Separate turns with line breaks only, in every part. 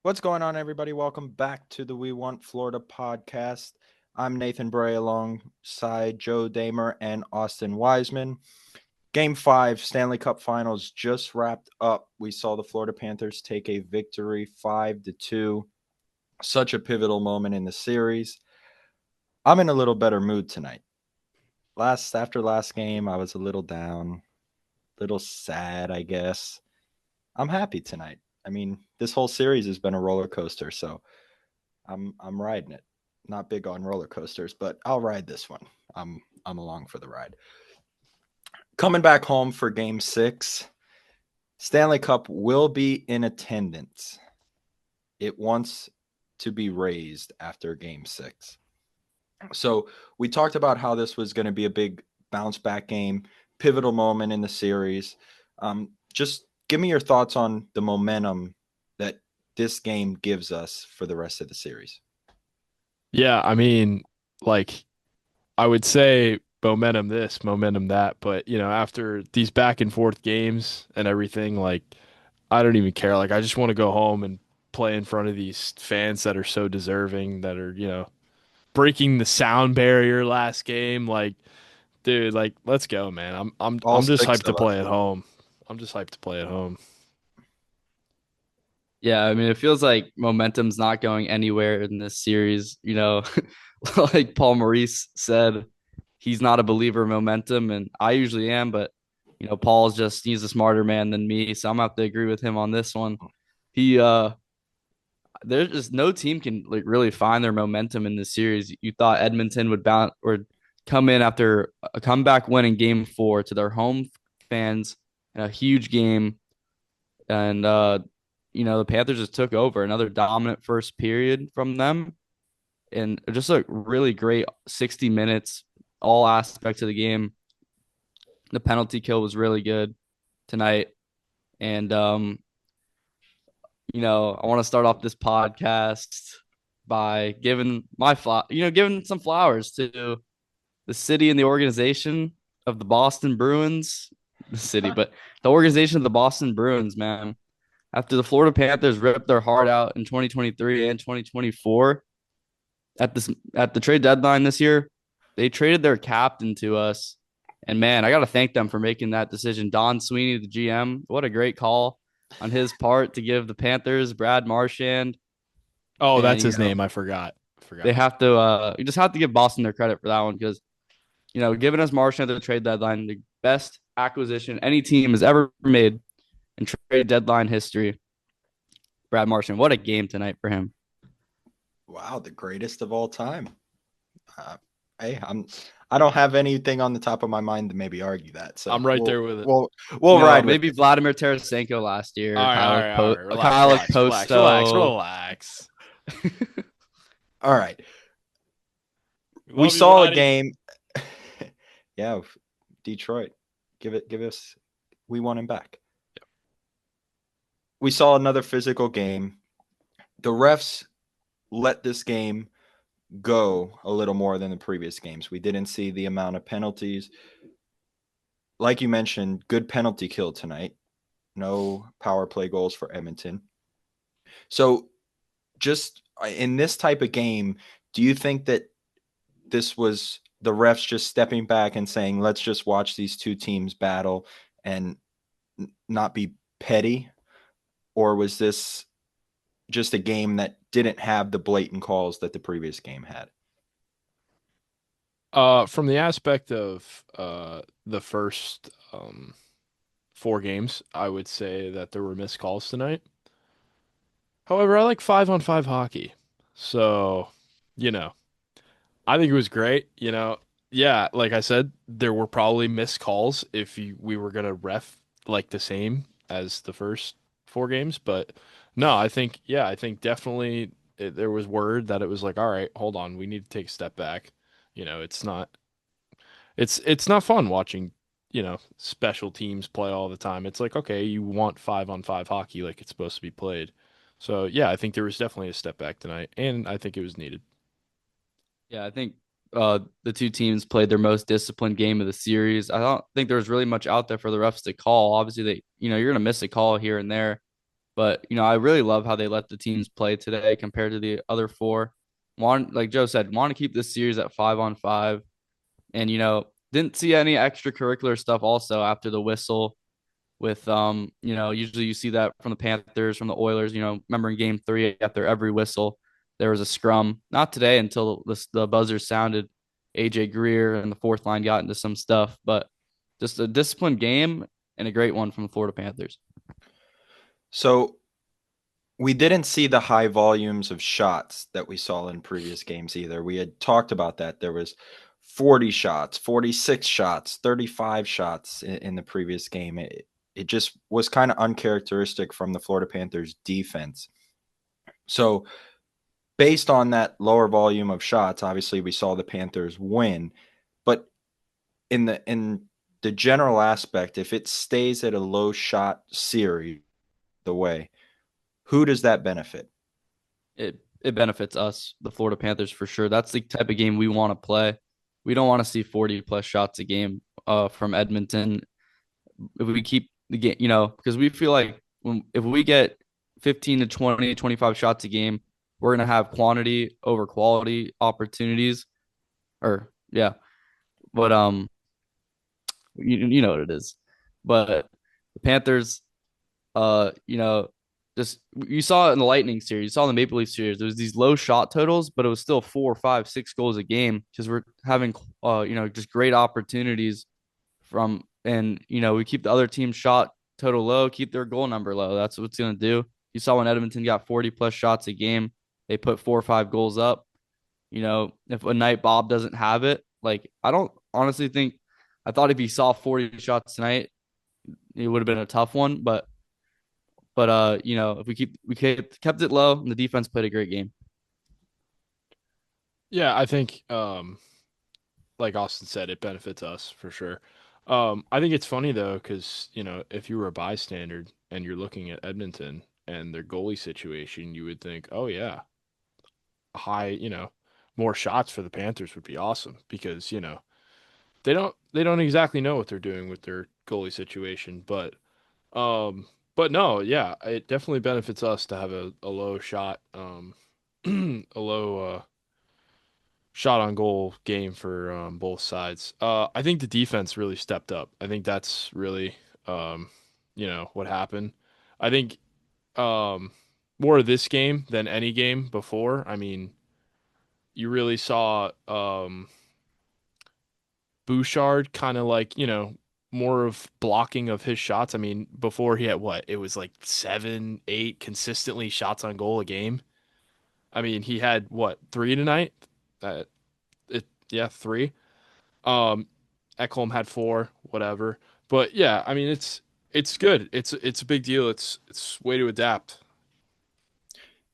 What's going on, everybody? Welcome back to the We Want Florida podcast. I'm Nathan Bray alongside Joe Damer and Austin Wiseman. Game 5, Stanley Cup Finals just wrapped up. We saw the Florida Panthers take a victory 5-2. Such a pivotal moment in the series. I'm in a little better mood tonight. After last game, I was a little down, a little sad, I guess. I'm happy tonight. I mean, this whole series has been a roller coaster, so I'm riding it. Not big on roller coasters, but I'll ride this one. I'm along for the ride. Coming back home for game 6, Stanley Cup will be in attendance. It wants to be raised after game 6. So we talked about how this was going to be a big bounce back game, pivotal moment in the series. Just give me your thoughts on the momentum that this game gives us for the rest of the series.
Yeah, I mean, like I would say momentum this, momentum that, but after these back and forth games and everything, I don't even care. Like I just want to go home and play in front of these fans that are so deserving, that are, breaking the sound barrier last game. Like, dude, let's go, man. I'm
All
I'm just
six
hyped to
of us.
play at home. I'm just hyped to play at home.
Yeah, I mean, it feels like momentum's not going anywhere in this series. Like Paul Maurice said, he's not a believer in momentum, and I usually am, but he's a smarter man than me, so I'm gonna have to agree with him on this one. He There's just no team can like really find their momentum in this series. You thought Edmonton would bounce or come in after a comeback win in game 4 to their home fans in a huge game, and the Panthers just took over another dominant first period from them, and just a really great 60 minutes, all aspects of the game. The penalty kill was really good tonight, and I want to start off this podcast by giving some flowers to the city and the organization of the Boston Bruins, the city, but the organization of the Boston Bruins, man. After the Florida Panthers ripped their heart out in 2023 and 2024 at the trade deadline this year, they traded their captain to us. And man, I got to thank them for making that decision. Don Sweeney, the GM, what a great call on his part to give the Panthers Brad Marchand.
Oh,
And
that's his name. I forgot.
they have to you just have to give Boston their credit for that one, because giving us Marchand at the trade deadline, the best acquisition any team has ever made in trade deadline history. Brad Marchand, what a game tonight for him.
Wow, the greatest of all time. Uh, hey, I don't have anything on the top of my mind to maybe argue that. So
I'm right there with it.
we'll ride with
Maybe
it.
Vladimir Tarasenko last year,
All right, all right, all right. Relax,
Kyle
relax, relax, relax,
Posto.
relax.
All right.
We
We
love you,
saw a
Vladdy.
game. Yeah, Detroit. Give us. We want him back. We saw another physical game. The refs let this game go a little more than the previous games. We didn't see the amount of penalties. Like you mentioned, good penalty kill tonight. No power play goals for Edmonton. So, just in this type of game, do you think that this was the refs just stepping back and saying, let's just watch these two teams battle and not be petty? Or was this just a game that didn't have the blatant calls that the previous game had?
From the aspect of the first four games, I would say that there were missed calls tonight. However, I like 5-on-5 hockey. So, you know, I think it was great. Yeah, like I said, there were probably missed calls if we were gonna ref like the same as the first four games, but no, I think definitely there was word that it was like, all right, hold on, we need to take a step back. It's not fun watching, special teams play all the time. It's like, okay, you want 5-on-5 hockey like it's supposed to be played. So yeah, I think there was definitely a step back tonight, and I think it was needed.
Yeah, I think the two teams played their most disciplined game of the series. I don't think there was really much out there for the refs to call. Obviously, you're gonna miss a call here and there, But I really love how they let the teams play today compared to the other four. Like Joe said, want to keep this series at 5-on-5, and didn't see any extracurricular stuff also after the whistle. With usually you see that from the Panthers, from the Oilers. Remember in Game 3 after every whistle there was a scrum. Not today until the buzzer sounded. AJ Greer and the fourth line got into some stuff, but just a disciplined game and a great one from the Florida Panthers.
So we didn't see the high volumes of shots that we saw in previous games either. We had talked about that. There was 40 shots, 46 shots, 35 shots in the previous game. It just was kind of uncharacteristic from the Florida Panthers defense. So based on that lower volume of shots, obviously we saw the Panthers win. But in the general aspect, if it stays at a low shot series the way, who does that benefit?
It benefits us, the Florida Panthers, for sure. That's the type of game we want to play. We don't want to see 40 plus shots a game from Edmonton. If we keep the game, because we feel like if we get 15 to 20, 25 shots a game, we're going to have quantity over quality opportunities. Or, yeah. But, you know what it is. But the Panthers, just you saw it in the Lightning series, you saw in the Maple Leaf series, there was these low shot totals, but it was still 4, 5, 6 goals a game because we're having, just great opportunities from, and we keep the other team's shot total low, keep their goal number low. That's what it's going to do. You saw when Edmonton got 40 plus shots a game, they put 4 or 5 goals up. If a night Bob doesn't have it, like I don't honestly think, I thought if he saw 40 shots tonight, it would have been a tough one, but if we kept it low and the defense played a great game.
Yeah, I think like Austin said, it benefits us for sure. I think it's funny though, because if you were a bystander and you're looking at Edmonton and their goalie situation, you would think, oh yeah, high, more shots for the Panthers would be awesome because they don't exactly know what they're doing with their goalie situation, um, but no, yeah, it definitely benefits us to have a low shot, a low shot on goal game for both sides. I think the defense really stepped up. I think that's really, what happened. I think more of this game than any game before. I mean, you really saw Bouchard kind of like, more of blocking of his shots. I mean, before he had what? It was like 7, 8 consistently shots on goal a game. I mean, he had what, 3 tonight? Yeah, 3. Um, Ekholm had 4, whatever. But yeah, I mean, it's good. It's a big deal. It's way to adapt.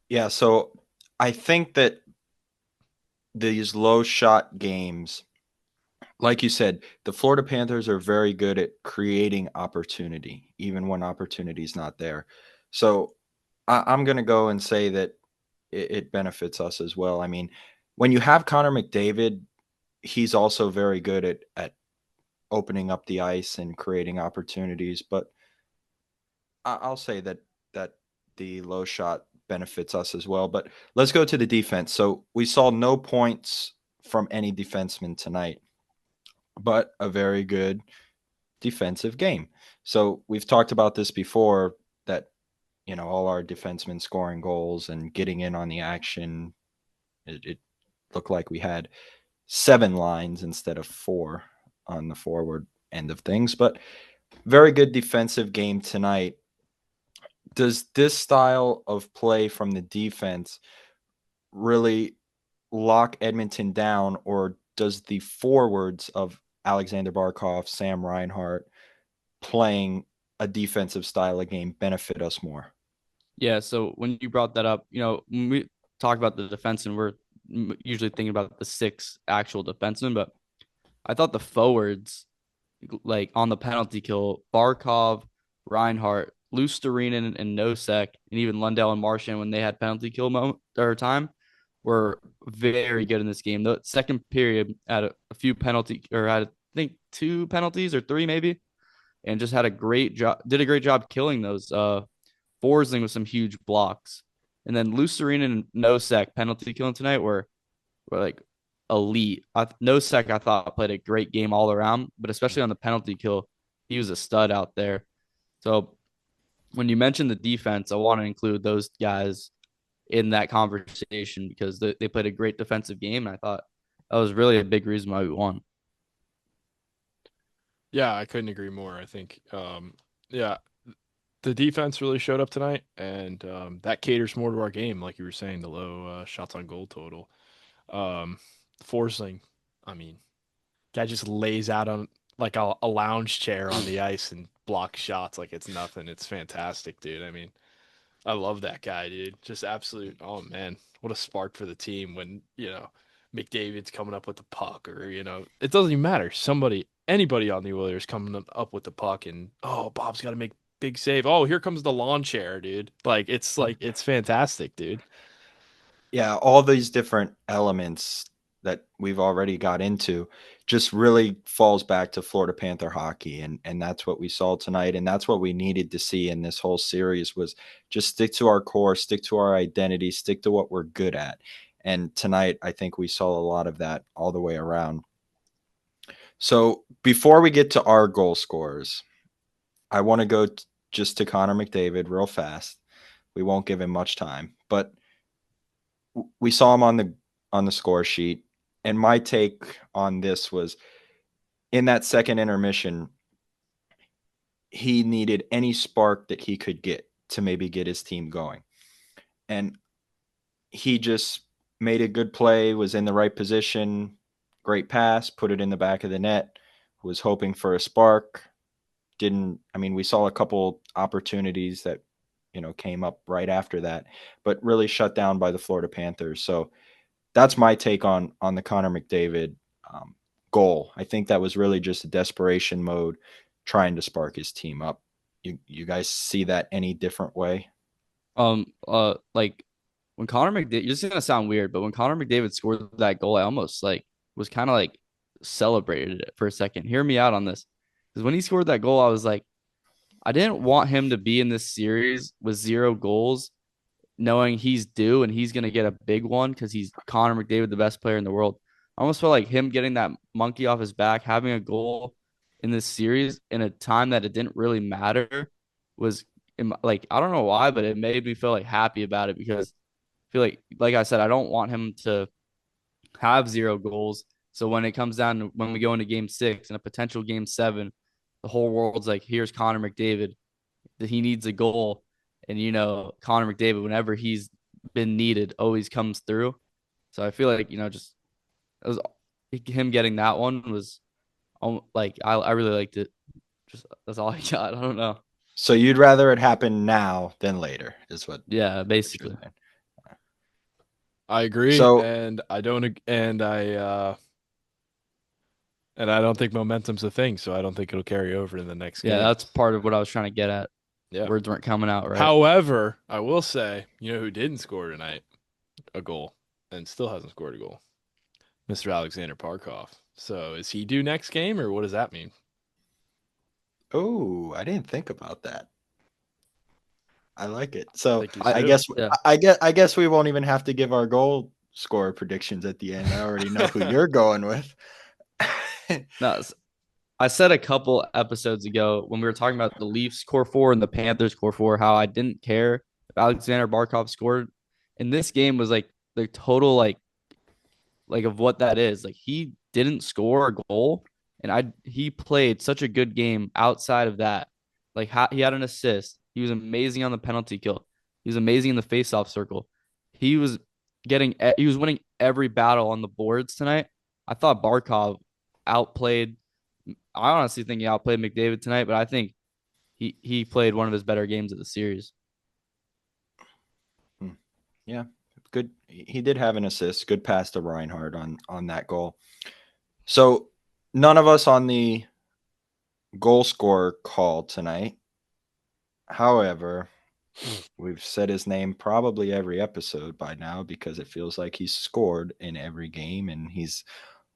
Yeah, so I think that these low shot games, like you said, the Florida Panthers are very good at creating opportunity, even when opportunity is not there. So I'm going to go and say that it benefits us as well. I mean, when you have Connor McDavid, he's also very good at opening up the ice and creating opportunities. But I'll say that the low shot benefits us as well. But let's go to the defense. So we saw no points from any defenseman tonight, but a very good defensive game. So we've talked about this before that, all our defensemen scoring goals and getting in on the action. It looked like we had 7 lines instead of 4 on the forward end of things, but very good defensive game tonight. Does this style of play from the defense really lock Edmonton down, or does the forwards of Alexander Barkov, Sam Reinhart playing a defensive style of game benefit us more?
Yeah, so when you brought that up, when we talk about the defense, and we're usually thinking about the 6 actual defensemen, but I thought the forwards, like on the penalty kill, Barkov, Reinhart, Lusterinen, and Nosek, and even Lundell and Marchand, when they had penalty kill moment or time, were very good in this game. The second period had a few penalty, or had I think 2 penalties or 3 maybe, and just had a great job. Did a great job killing those Forsling with some huge blocks. And then Lucerine and Nosek penalty killing tonight were like elite. Nosek, I thought, played a great game all around, but especially on the penalty kill, he was a stud out there. So when you mention the defense, I want to include those guys in that conversation because they played a great defensive game. And I thought that was really a big reason why we won.
Yeah, I couldn't agree more. I think, yeah, the defense really showed up tonight, and that caters more to our game, like you were saying, the low shots on goal total. Um, Forsling, I mean, guy just lays out on like a lounge chair on the ice and blocks shots like it's nothing. It's fantastic, dude. I mean, I love that guy, dude. Just absolute. Oh man, what a spark for the team when McDavid's coming up with the puck, or it doesn't even matter. Anybody on the Oilers coming up with the puck, and Bob's got to make big save. Oh, here comes the lawn chair, dude. It's fantastic, dude.
Yeah, all these different elements that we've already got into just really falls back to Florida Panther hockey, and that's what we saw tonight, and that's what we needed to see in this whole series was just stick to our core, stick to our identity, stick to what we're good at. And tonight, I think we saw a lot of that all the way around. So before we get to our goal scorers, I want to go just to Connor McDavid real fast. We won't give him much time, but we saw him on the score sheet, and my take on this was in that second intermission, he needed any spark that he could get to maybe get his team going, and he just made a good play, was in the right position, great pass, put it in the back of the net, was hoping for a spark. We saw a couple opportunities that came up right after that, but really shut down by the Florida Panthers. So that's my take on the Connor McDavid goal. I think that was really just a desperation mode, trying to spark his team up. You guys see that any different way?
Like when Connor McDavid, this is gonna sound weird, but when Connor McDavid scored that goal, I almost like was kind of like celebrated it for a second. Hear me out on this, because when he scored that goal, I was like, I didn't want him to be in this series with 0 goals, knowing he's due and he's gonna get a big one because he's Connor McDavid, the best player in the world. I almost felt like him getting that monkey off his back, having a goal in this series in a time that it didn't really matter was like I don't know why, but it made me feel like happy about it because I feel like I said, I don't want him to have 0 goals. So when it comes down to when we go into game 6 and a potential game 7, the whole world's like, here's Connor McDavid, that he needs a goal. And Connor McDavid, whenever he's been needed, always comes through. So I feel like, just it was him getting that one was like I really liked it. Just that's all I got. I don't know.
So you'd rather it happen now than later, is what?
Yeah, basically.
I agree,
So
and I don't, and I don't think momentum's a thing, so I don't think it'll carry over in the next game.
Yeah, that's part of what I was trying to get at.
Yeah.
Words weren't coming out right.
However, I will say, who didn't score tonight? A goal, and still hasn't scored a goal. Mr. Alexander Barkov. So is he due next game, or what does that mean?
Oh, I didn't think about that. I like it. So
I
I guess we won't even have to give our goal scorer predictions at the end. I already know who you're going with.
No, I said a couple episodes ago when we were talking about the Leafs core 4 and the Panthers core 4, how I didn't care if Alexander Barkov scored. And this game was like the total like of what that is. Like he didn't score a goal, and he played such a good game outside of that. Like he had an assist. He was amazing on the penalty kill. He was amazing in the faceoff circle. He was winning every battle on the boards tonight. I thought Barkov outplayed. I honestly think he outplayed McDavid tonight, but I think he played one of his better games of the series.
Yeah, good. He did have an assist. Good pass to Reinhardt on that goal. So none of us on the goal scorer call tonight. However, we've said his name probably every episode by now because it feels like he's scored in every game and he's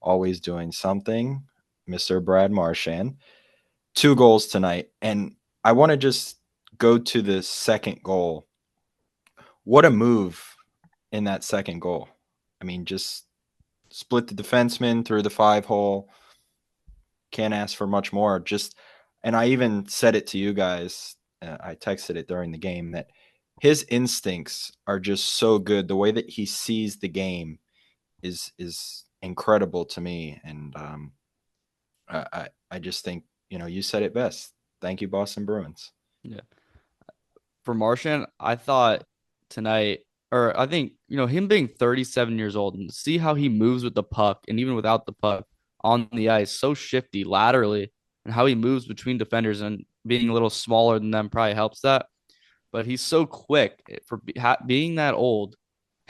always doing something. Mr. Brad Marchand, 2 goals tonight. And I want to just go to the second goal. What a move in that second goal. I mean, just split the defenseman through the 5-hole. Can't ask for much more. And I even said it to you guys. I texted it during the game that his instincts are just so good. The way that he sees the game is incredible to me. And I just think, you said it best. Thank you, Boston Bruins.
Yeah. For Martian, I thought tonight, or I think, him being 37 years old and see how he moves with the puck and even without the puck on the ice, so shifty laterally, and how he moves between defenders and being a little smaller than them probably helps that. But he's so quick for being that old,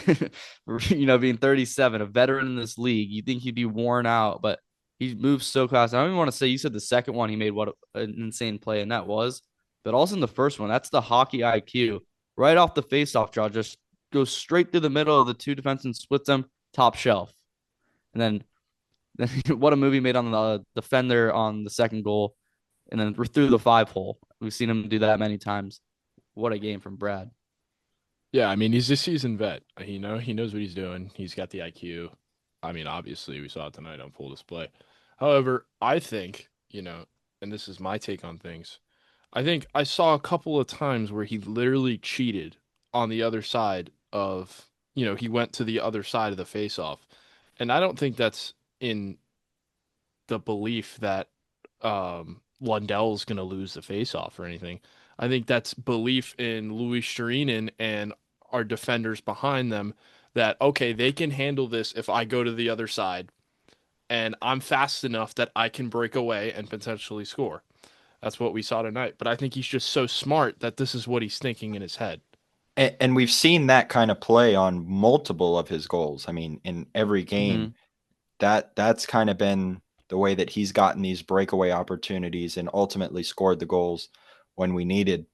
being 37, a veteran in this league. You think he'd be worn out, but he moves so fast. I don't even want to say you said the second one he made what an insane play, and that was, but also in the first one, that's the hockey IQ. Right off the faceoff draw, just goes straight through the middle of the two defensemen, splits them top shelf. And then what a movie made on the defender on the second goal. And then through the 5-hole. We've seen him do that many times. What a game from Brad.
Yeah, I mean, he's a seasoned vet. He knows what he's doing. He's got the IQ. I mean, obviously, we saw it tonight on full display. However, I think, and this is my take on things, I think I saw a couple of times where he literally cheated on the other side of, he went to the other side of the faceoff. And I don't think that's in the belief that Lundell's going to lose the faceoff or anything. I think that's belief in Louis Sturinen and our defenders behind them that, okay, they can handle this if I go to the other side and I'm fast enough that I can break away and potentially score. That's what we saw tonight. But I think he's just so smart that this is what he's thinking in his head.
And we've seen that kind of play on multiple of his goals. I mean, in every game, that's kind of been the way that he's gotten these breakaway opportunities and ultimately scored the goals when we needed.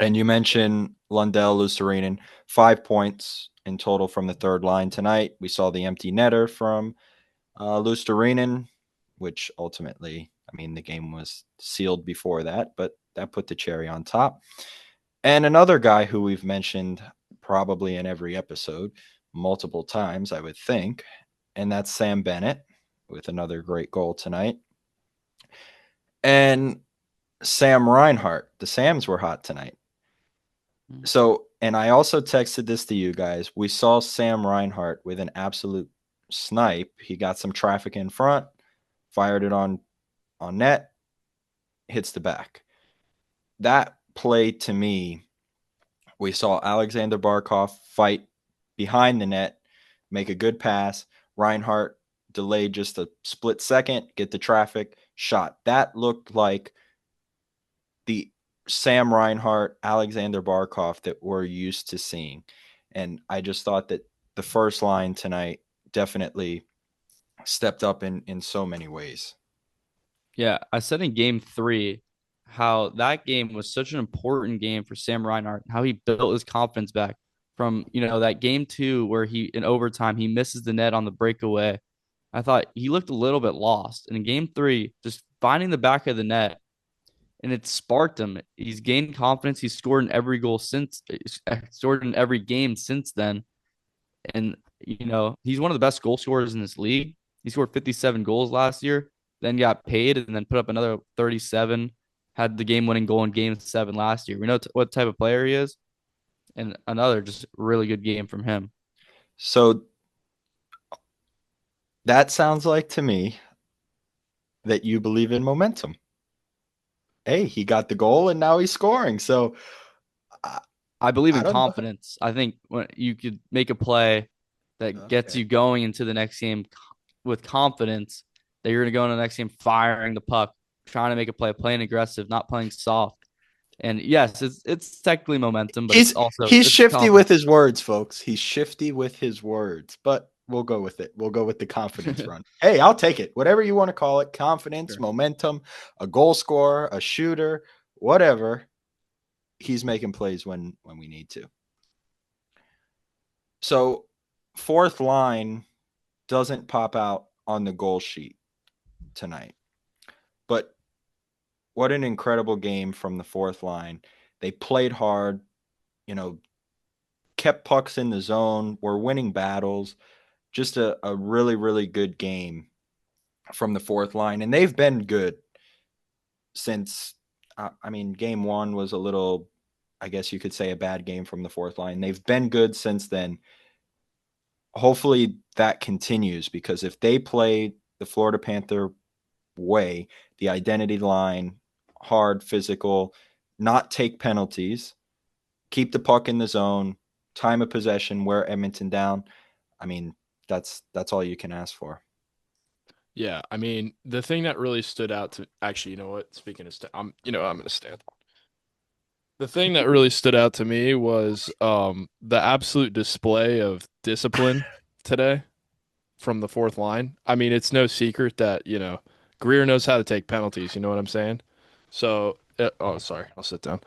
And you mentioned Lundell Luostarinen, 5 points in total from the third line tonight. We saw the empty netter from Luostarinen, which ultimately, I mean, the game was sealed before that, but that put the cherry on top. And another guy who we've mentioned probably in every episode multiple times, I would think, and that's Sam Bennett with another great goal tonight. And Sam Reinhart. The Sams were hot tonight. So, and I also texted this to you guys. We saw Sam Reinhart with an absolute snipe. He got some traffic in front, fired it on net, hits the back. That play to me, we saw Alexander Barkov fight behind the net, make a good pass. Reinhart delayed just a split second, get the traffic, shot. That looked like the Sam Reinhart, Alexander Barkov that we're used to seeing. And I just thought that the first line tonight definitely stepped up in so many ways.
Yeah, I said in game 3 how that game was such an important game for Sam Reinhart, how he built his confidence back from, that game 2 where he, in overtime, he misses the net on the breakaway. I thought he looked a little bit lost. And in game 3, just finding the back of the net, and it sparked him. He's gained confidence. He's scored in every goal since, scored in every game since then. And, he's one of the best goal scorers in this league. He scored 57 goals last year, then got paid, and then put up another 37, had the game-winning goal in game 7 last year. We know what type of player he is, and another just really good game from him.
So that sounds like to me that you believe in momentum. Hey, he got the goal and now he's scoring. So
I believe in
don't know.
confidence. I think when you could make a play that gets you going into the next game with confidence that you're going to go into the next game firing the puck, trying to make a play, playing aggressive, not playing soft. And yes, it's technically momentum, but
he's shifty with his words, folks. He's shifty with his words, but we'll go with it. We'll go with the confidence run. Hey, I'll take it. Whatever you want to call it, confidence, sure. Momentum, a goal scorer, a shooter, whatever. He's making plays when we need to. So, fourth line doesn't pop out on the goal sheet tonight. But what an incredible game from the fourth line. They played hard, you know, kept pucks in the zone, were winning battles. Just a really, really good game from the fourth line. And they've been good since, I mean, game one was a little, I guess you could say, a bad game from the fourth line. They've been good since then. Hopefully that continues, because if they play the Florida Panther way, the identity line, hard, physical, not take penalties, keep the puck in the zone, time of possession, wear Edmonton down, I mean, that's all you can ask for.
Yeah, I mean, the thing that really stood out to actually, you know what? Speaking of, I'm going to stand. The thing that really stood out to me was the absolute display of discipline today from the fourth line. I mean, it's no secret that, Greer knows how to take penalties, you know what I'm saying? So, oh, sorry, I'll sit down.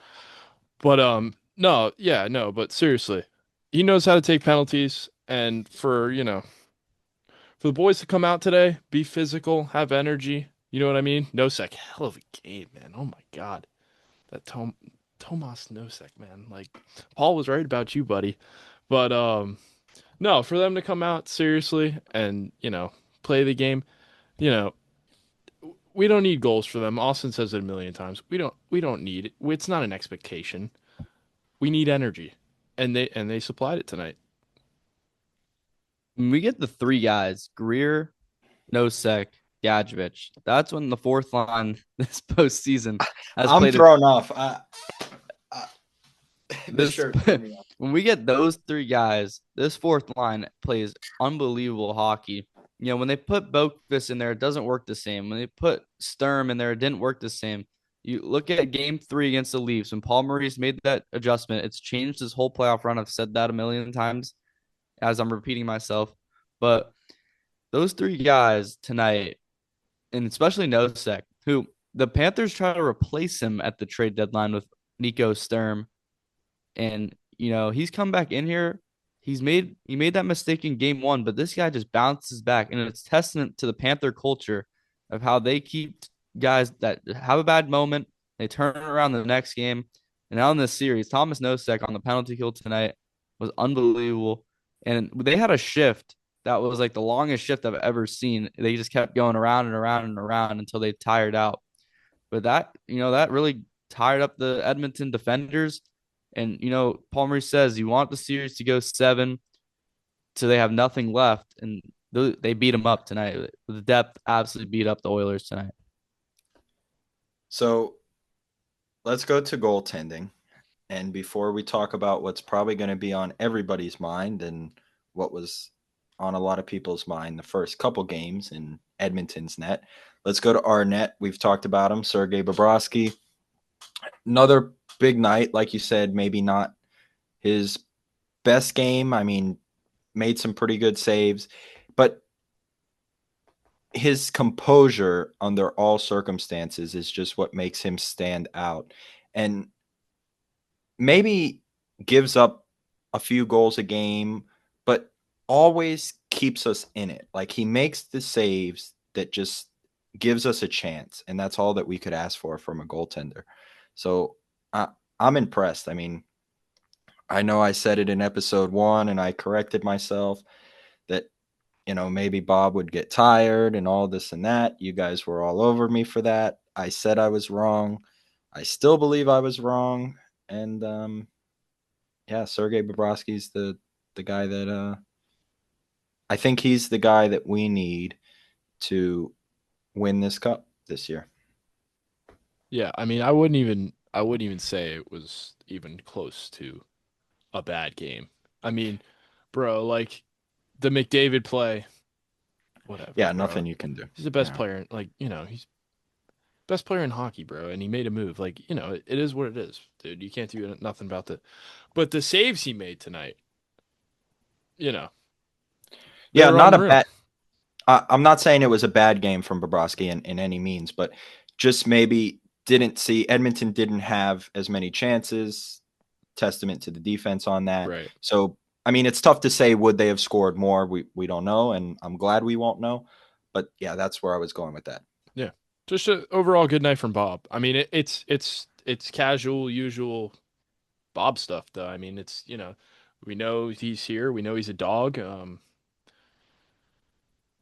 But no, yeah, no, but seriously, he knows how to take penalties, and for the boys to come out today, be physical, have energy, you know what I mean? Nosek, hell of a game, man. Oh my God. That Tomas Nosek, man. Like, Paul was right about you, buddy. But no, for them to come out seriously and, play the game, you know, we don't need goals for them. Austin says it a million times. We don't need it. It's not an expectation. We need energy. And they supplied it tonight.
When we get the three guys, Greer, Nosek, Gadjevich, that's when the fourth line this postseason has
I'm
played.
thrown off.
This when we get those three guys, this fourth line plays unbelievable hockey. When they put Boqvist in there, it doesn't work the same. When they put Sturm in there, it didn't work the same. You look at game 3 against the Leafs, when Paul Maurice made that adjustment, it's changed his whole playoff run. I've said that a million times as I'm repeating myself. But those three guys tonight, and especially Nosek, who the Panthers try to replace him at the trade deadline with Nico Sturm. And, he's come back in here. He made that mistake in game 1, but this guy just bounces back. And it's testament to the Panther culture of how they keep guys that have a bad moment. They turn it around the next game. And now in this series, Thomas Nosek on the penalty kill tonight was unbelievable. And they had a shift that was like the longest shift I've ever seen. They just kept going around and around and around until they tired out. But that really tired up the Edmonton defenders. And, Paul Maurice says you want the series to go 7 so they have nothing left. And they beat them up tonight. The depth absolutely beat up the Oilers tonight.
So let's go to goaltending. And before we talk about what's probably going to be on everybody's mind and what was on a lot of people's mind the first couple games in Edmonton's net, let's go to our net. We've talked about him, Sergei Bobrovsky. Another big night, like you said, maybe not his best game. I mean, made some pretty good saves, but his composure under all circumstances is just what makes him stand out. And maybe gives up a few goals a game, but always keeps us in it. Like, he makes the saves that just gives us a chance, and that's all that we could ask for from a goaltender. So I'm impressed. I mean, I know I said it in episode 1 and I corrected myself that, maybe Bob would get tired and all this and that. You guys were all over me for that. I said I was wrong. I still believe I was wrong. And yeah, Sergei Bobrovsky's the guy that I think he's the guy that we need to win this cup this year.
Yeah, I mean, I wouldn't even say it was even close to a bad game. I mean, bro, like the McDavid play, whatever.
Yeah,
bro.
nothing you can do.
He's the best player. Like, he's best player in hockey, bro, and he made a move. Like, it is what it is, dude. You can't do nothing about that. But the saves he made tonight,
yeah, not unreal. A bad. I'm not saying it was a bad game from Bobrovsky in any means, but just maybe didn't see Edmonton didn't have as many chances. Testament to the defense on that.
Right.
So, I mean, it's tough to say would they have scored more. We don't know, and I'm glad we won't know. But yeah, that's where I was going with that.
Yeah, just an overall good night from Bob. I mean, it's it's casual, usual Bob stuff, though. I mean, it's, we know he's here. We know he's a dog.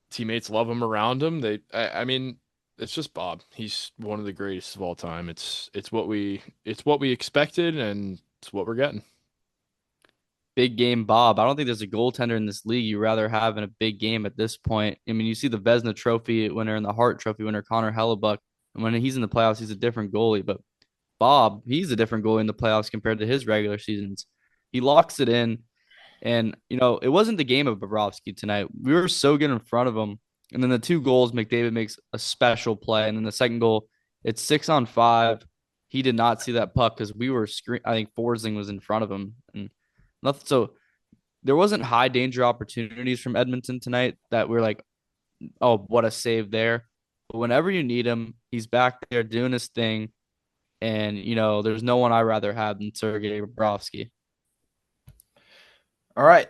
Teammates love him around him. I mean, it's just Bob. He's one of the greatest of all time. It's what we expected, and it's what we're getting.
Big game Bob. I don't think there's a goaltender in this league you rather have in a big game at this point. I mean, you see the Vezina Trophy winner and the Hart Trophy winner, Connor Hellebuck. And when he's in the playoffs, he's a different goalie. But Bob, he's a different goalie in the playoffs compared to his regular seasons. He locks it in. And, it wasn't the game of Bobrovsky tonight. We were so good in front of him. And then the two goals, McDavid makes a special play. And then the second goal, it's 6-on-5. He did not see that puck because we were I think Forsling was in front of him. And nothing. So there wasn't high danger opportunities from Edmonton tonight that we're like, oh, what a save there. But whenever you need him, he's back there doing his thing. And, there's no one I'd rather have than Sergei Bobrovsky.
All right,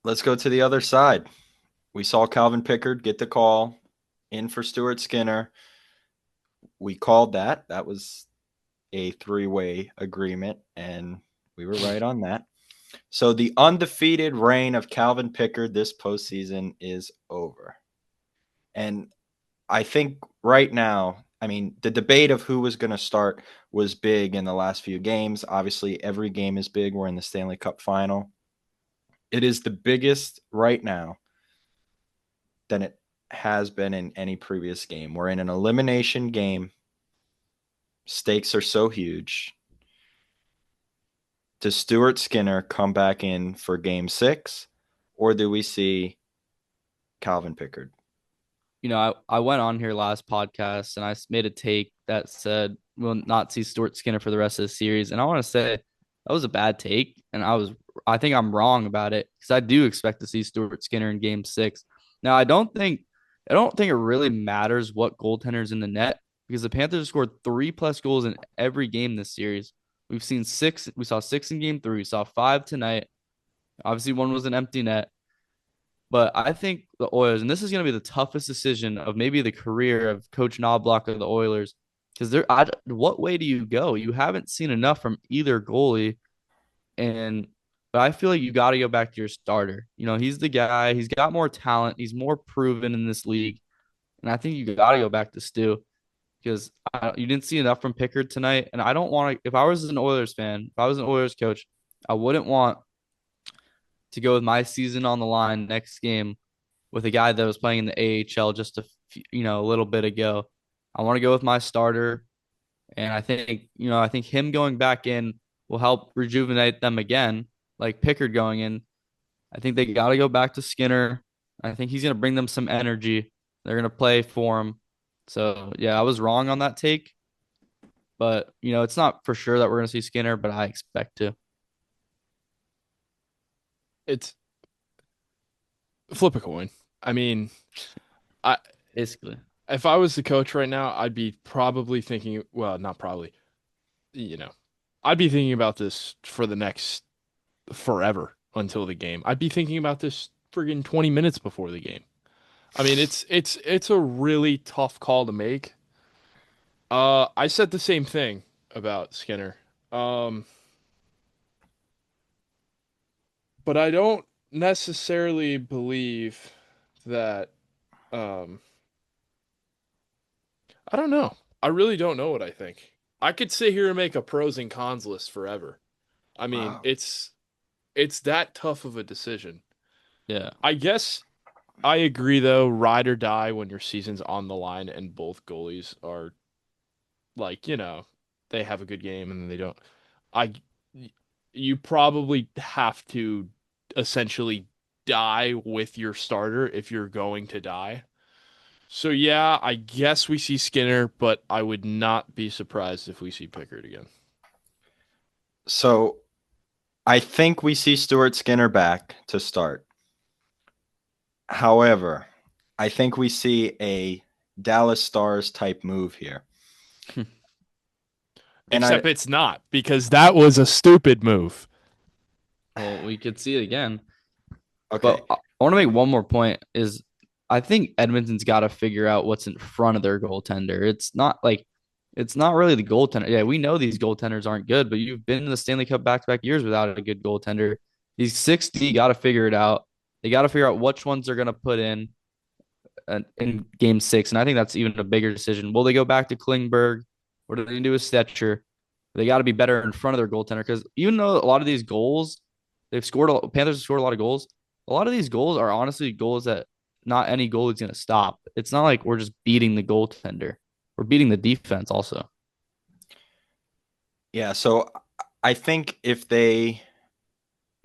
let's go to the other side. We saw Calvin Pickard get the call in for Stuart Skinner. We called that. That was a three-way agreement, and we were right on that. So the undefeated reign of Calvin Pickard this postseason is over. And I think right now, I mean, the debate of who was going to start was big in the last few games. Obviously, every game is big. We're in the Stanley Cup Final. It is the biggest right now than it has been in any previous game. We're in an elimination game. Stakes are so huge. Does Stuart Skinner come back in for game 6, or do we see Calvin Pickard?
I went on here last podcast and I made a take that said we'll not see Stuart Skinner for the rest of the series. And I want to say that was a bad take. And I think I'm wrong about it because I do expect to see Stuart Skinner in game 6. Now, I don't think it really matters what goaltender's in the net because the Panthers scored 3+ goals in every game this series. We've seen 6. We saw 6 in game 3. We saw 5 tonight. Obviously, one was an empty net. But I think the Oilers, and this is going to be the toughest decision of maybe the career of Coach Knobloch of the Oilers, because what way do you go? You haven't seen enough from either goalie, but I feel like you got to go back to your starter. He's the guy. He's got more talent. He's more proven in this league, and I think you got to go back to Stu because you didn't see enough from Pickard tonight. And I don't want to. If I was an Oilers fan, if I was an Oilers coach, I wouldn't want to go with my season on the line next game with a guy that was playing in the AHL just a little bit ago. I want to go with my starter, and I think him going back in will help rejuvenate them again, like Pickard going in. I think they got to go back to Skinner. I think he's going to bring them some energy. They're going to play for him. So, yeah, I was wrong on that take. But, it's not for sure that we're going to see Skinner, but I expect to.
It's flip a coin. I mean,
Basically.
if I was the coach right now, I'd be probably thinking, well, not probably, I'd be thinking about this for the next forever until the game. I'd be thinking about this friggin' 20 minutes before the game. I mean, it's a really tough call to make. I said the same thing about Skinner. But I don't necessarily believe that I don't know. I really don't know what I think. I could sit here and make a pros and cons list forever. I mean,
Wow.
it's that tough of a decision.
Yeah.
I guess I agree though, ride or die when your season's on the line and both goalies are like, they have a good game and then they don't. You probably have to essentially die with your starter if you're going to die. So yeah, I guess we see Skinner, but I would not be surprised if we see Pickard again.
So I think we see Stuart Skinner back to start. However, I think we see a Dallas Stars type move here.
Except it's not, because that was a stupid move.
Well, we could see it again.
Okay.
But I want to make one more point is I think Edmonton's got to figure out what's in front of their goaltender. It's not like It's not really the goaltender. Yeah, we know these goaltenders aren't good, but you've been in the Stanley Cup back-to-back years without a good goaltender. These 6D got to figure it out. They got to figure out which ones they're going to put in game 6. And I think that's even a bigger decision. Will they go back to Klingberg? What are they going to do with Stetcher? They got to be better in front of their goaltender because even though a lot of these goals, Panthers have scored a lot of goals. A lot of these goals are honestly goals that not any goal is going to stop. It's not like we're just beating the goaltender. We're beating the defense also.
Yeah, so I think if they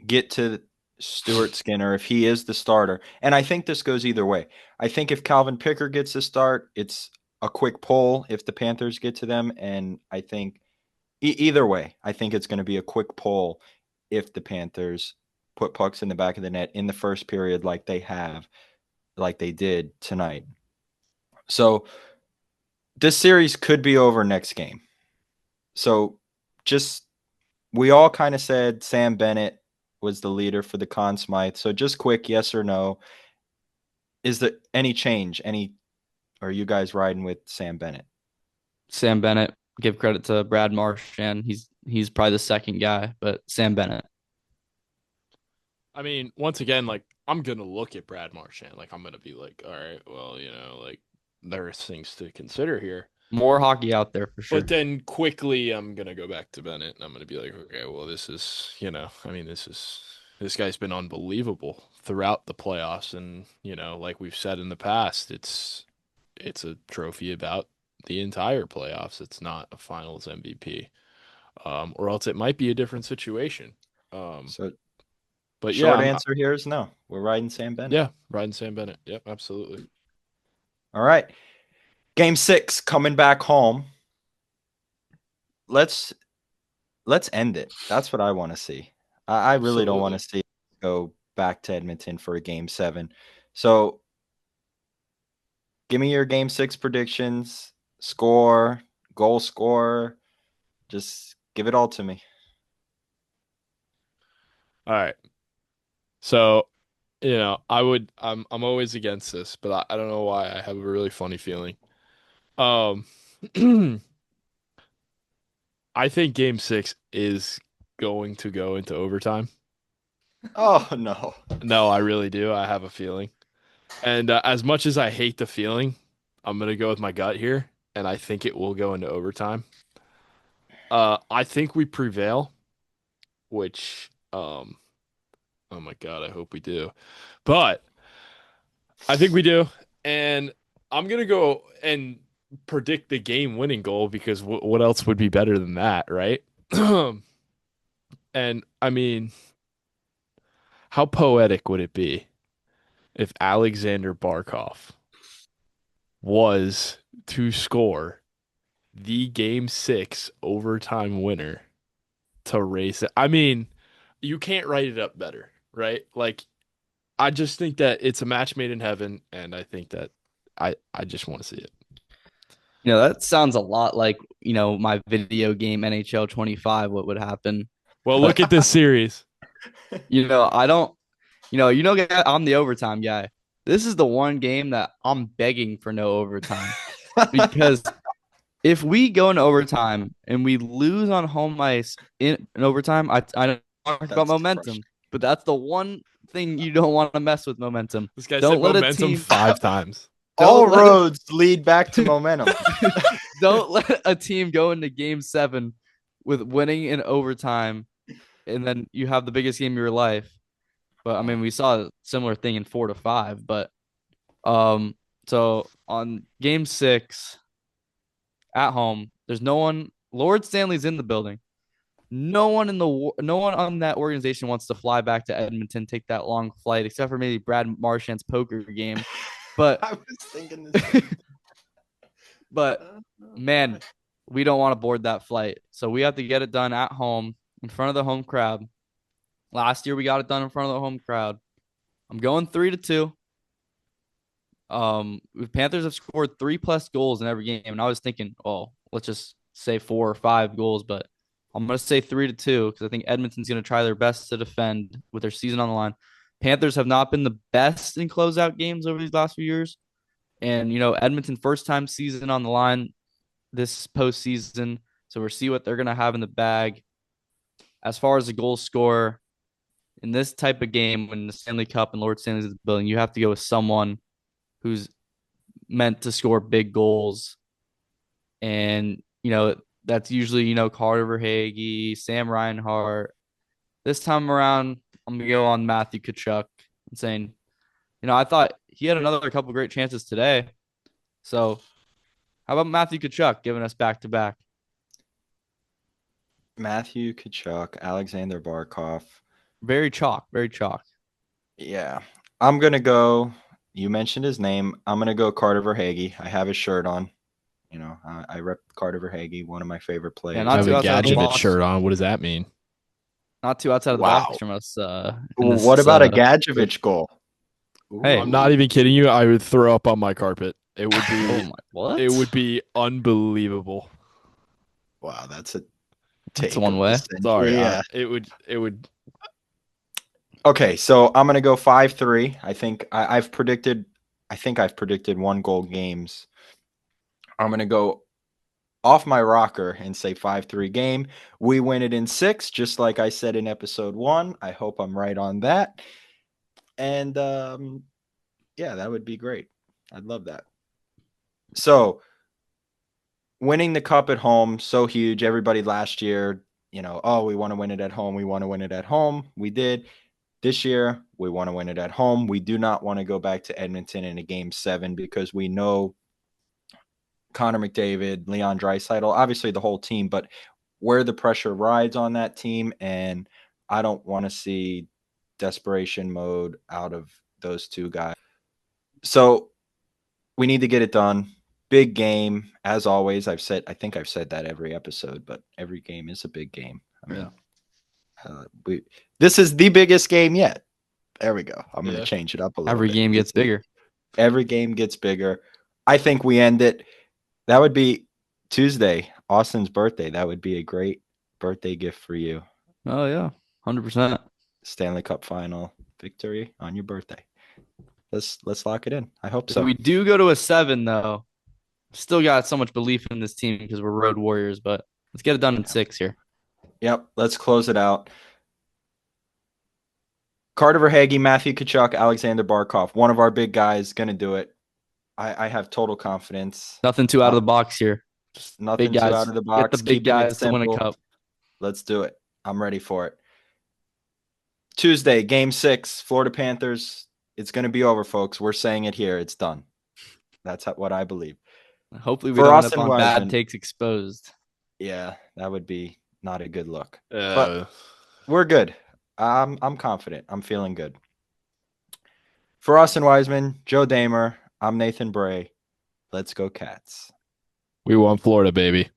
get to Stuart Skinner, if he is the starter, and I think this goes either way. I think if Calvin Picker gets the start, it's a quick pull if the Panthers get to them, and I think either way, I think it's going to be a quick pull if the Panthers put pucks in the back of the net in the first period like they did tonight. So this series could be over next game. So we all kind of said Sam Bennett was the leader for the Conn Smythe. So just quick, yes or no. Is there any change? Are you guys riding with Sam Bennett?
Sam Bennett, give credit to Brad Marchand. He's probably the second guy, but Sam Bennett.
I mean, once again, like I'm gonna look at Brad Marchand. Like I'm gonna be like, all right, well, like there's things to consider here.
More hockey out there for sure.
But then quickly I'm gonna go back to Bennett and I'm gonna be like, okay, well, this is, this guy's been unbelievable throughout the playoffs, and like we've said in the past, it's a trophy about the entire playoffs. It's not a Finals MVP, or else it might be a different situation.
But short answer here is no. We're riding Sam Bennett.
Yeah, riding Sam Bennett. Yep, absolutely.
All right. Game 6 coming back home. Let's end it. That's what I want to see. I really don't want to see it go back to Edmonton for a game 7. So give me your game 6 predictions, score, goal scorer. Just give it all to me.
All right. So, I'm always against this, but I don't know why. I have a really funny feeling. I think game 6 is going to go into overtime.
Oh, no.
No, I really do. I have a feeling. And as much as I hate the feeling, I'm going to go with my gut here, and I think it will go into overtime. I think we prevail, which, oh my God, I hope we do. But I think we do. And I'm going to go and predict the game-winning goal because what else would be better than that, right? And, I mean, how poetic would it be if Alexander Barkov was to score the game 6 overtime winner to race it? I mean, you can't write it up better, right? Like, I just think that it's a match made in heaven, and I think that I just want to see it.
That sounds a lot like, my video game NHL 25, what would happen.
Well, look at this series.
I don't, I'm the overtime guy. This is the one game that I'm begging for no overtime because if we go into overtime and we lose on home ice in overtime, I don't talk about momentum, but that's the one thing you don't want to mess with momentum.
This guy said momentum 5 times.
All roads lead back to momentum.
Don't let a team go into game 7 with winning in overtime, and then you have the biggest game of your life. But I mean, we saw a similar thing in 4-5. But so on game 6 at home, there's no one. Lord Stanley's in the building. No one on that organization wants to fly back to Edmonton, take that long flight, except for maybe Brad Marchand's poker game. But
I was thinking this.
But man, we don't want to board that flight. So we have to get it done at home in front of the home crowd. Last year we got it done in front of the home crowd. I'm going 3-2. The Panthers have scored 3+ goals in every game, and I was thinking, let's just say 4 or 5 goals, but I'm gonna say 3-2 because I think Edmonton's gonna try their best to defend with their season on the line. Panthers have not been the best in closeout games over these last few years. And, Edmonton first time season on the line, this postseason. So we'll see what they're going to have in the bag. As far as the goal scorer, in this type of game, when the Stanley Cup and Lord Stanley's in the building, you have to go with someone who's meant to score big goals. And, that's usually, Carter Verhaeghe, Sam Reinhart. This time around, I'm going to go on Matthew Tkachuk and saying, I thought he had another couple great chances today. So how about Matthew Tkachuk giving us back-to-back?
Matthew Tkachuk, Alexander Barkov.
Very chalk, very chalk.
Yeah. I'm going to go, you mentioned his name. I'm going to go Carter Verhaeghe. I have his shirt on. I rep Carter Verhaeghe, one of my favorite players.
Yeah,
I
not
have
too
a
outside of the
Gadget
box.
shirt on. What does that mean?
Not too outside of the
Wow.
box from us.
What about a Gadjevich goal?
Hey.
I'm not even kidding you. I would throw up on my carpet. It would be
Oh my, what?
It would be unbelievable.
Wow, that's a
That's
take
one
of
way.
the century.
Sorry.
Yeah.
It would
Okay, so I'm gonna go 5-3. I think I've predicted 1-goal games. I'm gonna go off my rocker and say 5-3 game. We win it in 6, just like I said in episode 1. I hope I'm right on that. And yeah, that would be great. I'd love that. So winning the cup at home, so huge. Everybody last year, oh, we want to win it at home. We want to win it at home. We did. This year, we want to win it at home. We do not want to go back to Edmonton in a game 7 because we know Connor McDavid, Leon Draisaitl, obviously the whole team, but where the pressure rides on that team, and I don't want to see desperation mode out of those two guys. So we need to get it done. Big game, as always. I think I've said that every episode, but every game is a big game. I mean, this is the biggest game yet. There we go. I'm going to change it up a little
Every
bit.
game gets bigger.
Every game gets bigger. I think we end it. That would be Tuesday, Austin's birthday. That would be a great birthday gift for you.
Oh yeah, 100%.
Stanley Cup Final victory on your birthday. Let's lock it in. I hope
If
so.
we do go to a 7, though, still got so much belief in this team because we're road warriors. But let's get it done in 6 here.
Yep. Let's close it out. Carter Verhaeghe, Matthew Tkachuk, Alexander Barkov. One of our big guys going to do it. I have total confidence.
Nothing too out of the box here.
Just nothing
big guys.
too out of the box.
Get the big
Keeping it
guys to win a
simple.
cup.
Let's do it. I'm ready for it. Tuesday, game 6, Florida Panthers. It's going to be over, folks. We're saying it here. It's done. That's what I believe.
Hopefully we
For
don't end
Austin
up on
Wiseman.
bad takes exposed.
Yeah, that would be not a good look. But we're good. I'm confident. I'm feeling good. For Austin Wiseman, Joe Damer, I'm Nathan Bray. Let's go Cats.
We want Florida, baby.